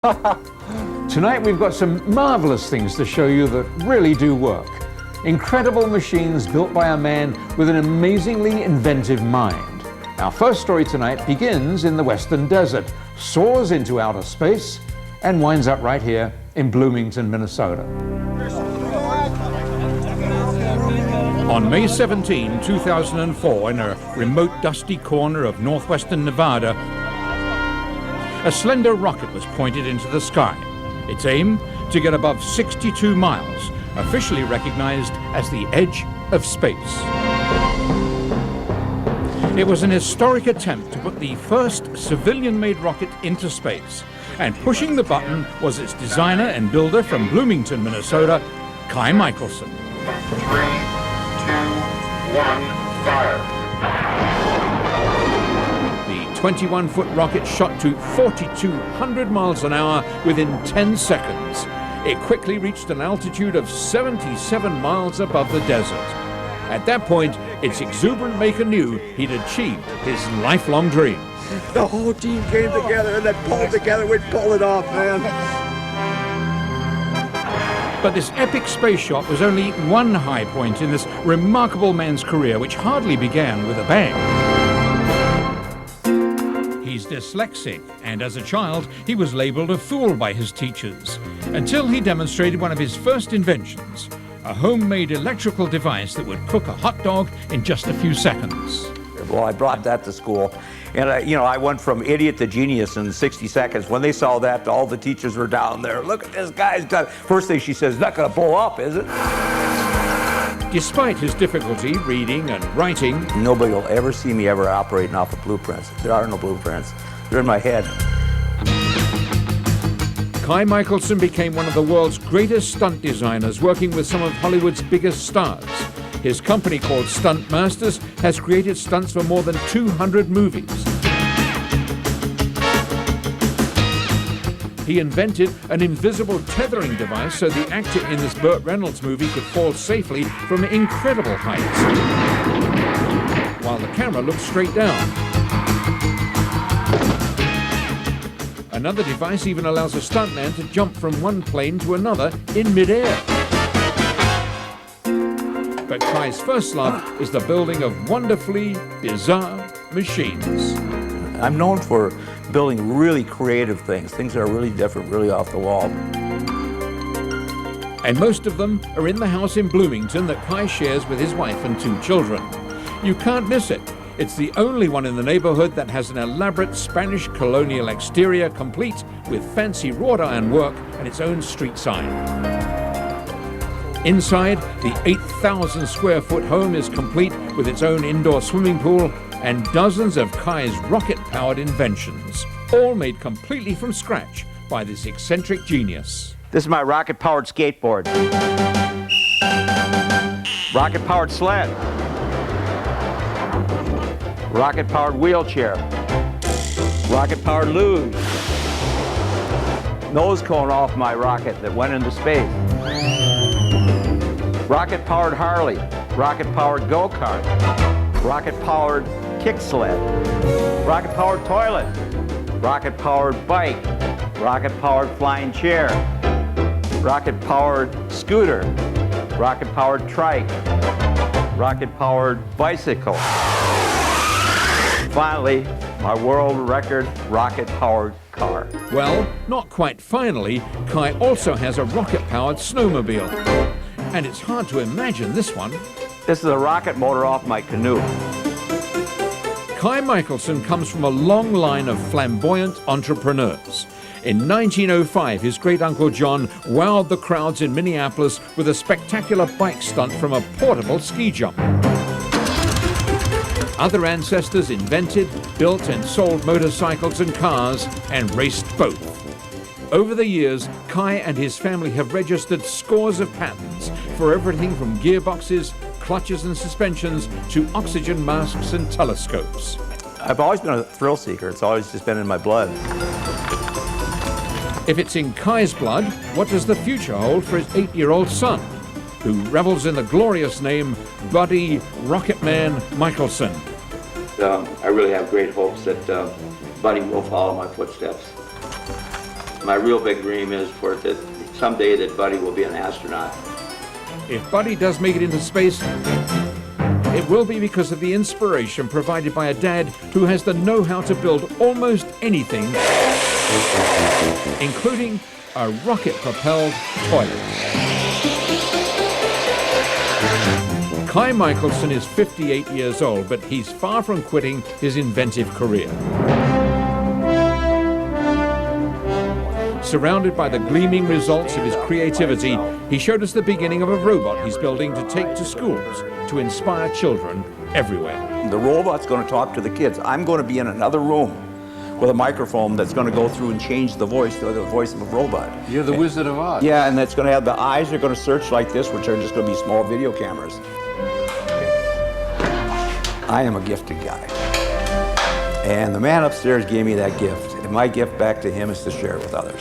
Tonight we've got some marvelous things to show you that really do work. Incredible machines built by a man with an amazingly inventive mind. Our first story tonight begins in the Western Desert, soars into outer space, and winds up right here in Bloomington, Minnesota. On May 17, 2004, in a remote, dusty corner of northwestern Nevada, a slender rocket was pointed into the sky. Its aim, to get above 62 miles, officially recognized as the edge of space. It was an historic attempt to put the first civilian-made rocket into space, and pushing the button was its designer and builder from Bloomington, Minnesota, Kai Michelson. 3, 2, 1, fire. The 21-foot rocket shot to 4,200 miles an hour within 10 seconds. It quickly reached an altitude of 77 miles above the desert. At that point, its exuberant maker knew he'd achieved his lifelong dream. The whole team came together and then pulled together. We pulled it off, man. But this epic space shot was only one high point in this remarkable man's career, which hardly began with a bang. He's dyslexic, and as a child, he was labeled a fool by his teachers, until he demonstrated one of his first inventions, a homemade electrical device that would cook a hot dog in just a few seconds. Well, I brought that to school, and I went from idiot to genius in 60 seconds. When they saw that, all the teachers were down there. Look at this guy's done. First thing she says, not going to blow up, is it? Despite his difficulty reading and writing, Nobody will ever see me ever operating off of blueprints. There are no blueprints. They're in my head. Kai Michelson became one of the world's greatest stunt designers, working with some of Hollywood's biggest stars. His company, called Stunt Masters, has created stunts for more than 200 movies. He invented an invisible tethering device so the actor in this Burt Reynolds movie could fall safely from incredible heights, while the camera looked straight down. Another device even allows a stuntman to jump from one plane to another in midair. But Kai's first love is the building of wonderfully bizarre machines. I'm known for building really creative things that are really different, really off the wall. And most of them are in the house in Bloomington that Kai shares with his wife and 2 children. You can't miss it. It's the only one in the neighborhood that has an elaborate Spanish colonial exterior, complete with fancy wrought iron work and its own street sign. Inside, the 8,000 square foot home is complete with its own indoor swimming pool and dozens of Kai's rocket-powered inventions, all made completely from scratch by this eccentric genius. This is my rocket-powered skateboard. Rocket-powered sled. Rocket-powered wheelchair. Rocket-powered luge. Nose cone off my rocket that went into space. Rocket-powered Harley. Rocket-powered go-kart. Rocket-powered kick sled. Rocket-powered toilet. Rocket-powered bike. Rocket-powered flying chair. Rocket-powered scooter. Rocket-powered trike. Rocket-powered bicycle. Finally, my world record rocket-powered car. Well, not quite finally, Kai also has a rocket-powered snowmobile. And it's hard to imagine this one. This is a rocket motor off my canoe. Kai Michelson comes from a long line of flamboyant entrepreneurs. In 1905, his great-uncle John wowed the crowds in Minneapolis with a spectacular bike stunt from a portable ski jump. Other ancestors invented, built, and sold motorcycles and cars, and raced both. Over the years, Kai and his family have registered scores of patents for everything from gearboxes, clutches and suspensions, to oxygen masks and telescopes. I've always been a thrill seeker. It's always just been in my blood. If it's in Kai's blood, what does the future hold for his 8-year-old son, who revels in the glorious name Buddy Rocketman Michelson? I really have great hopes that Buddy will follow my footsteps. My real big dream is for that someday that Buddy will be an astronaut. If Buddy does make it into space, it will be because of the inspiration provided by a dad who has the know-how to build almost anything, including a rocket-propelled toilet. Kai Michelson is 58 years old, but he's far from quitting his inventive career. Surrounded by the gleaming results of his creativity, he showed us the beginning of a robot he's building to take to schools to inspire children everywhere. The robot's going to talk to the kids. I'm going to be in another room with a microphone that's going to go through and change the voice to the voice of a robot. You're the Wizard of Oz. Yeah, and that's going to have the eyes are going to search like this, which are just going to be small video cameras. I am a gifted guy. And the man upstairs gave me that gift. And my gift back to him is to share it with others.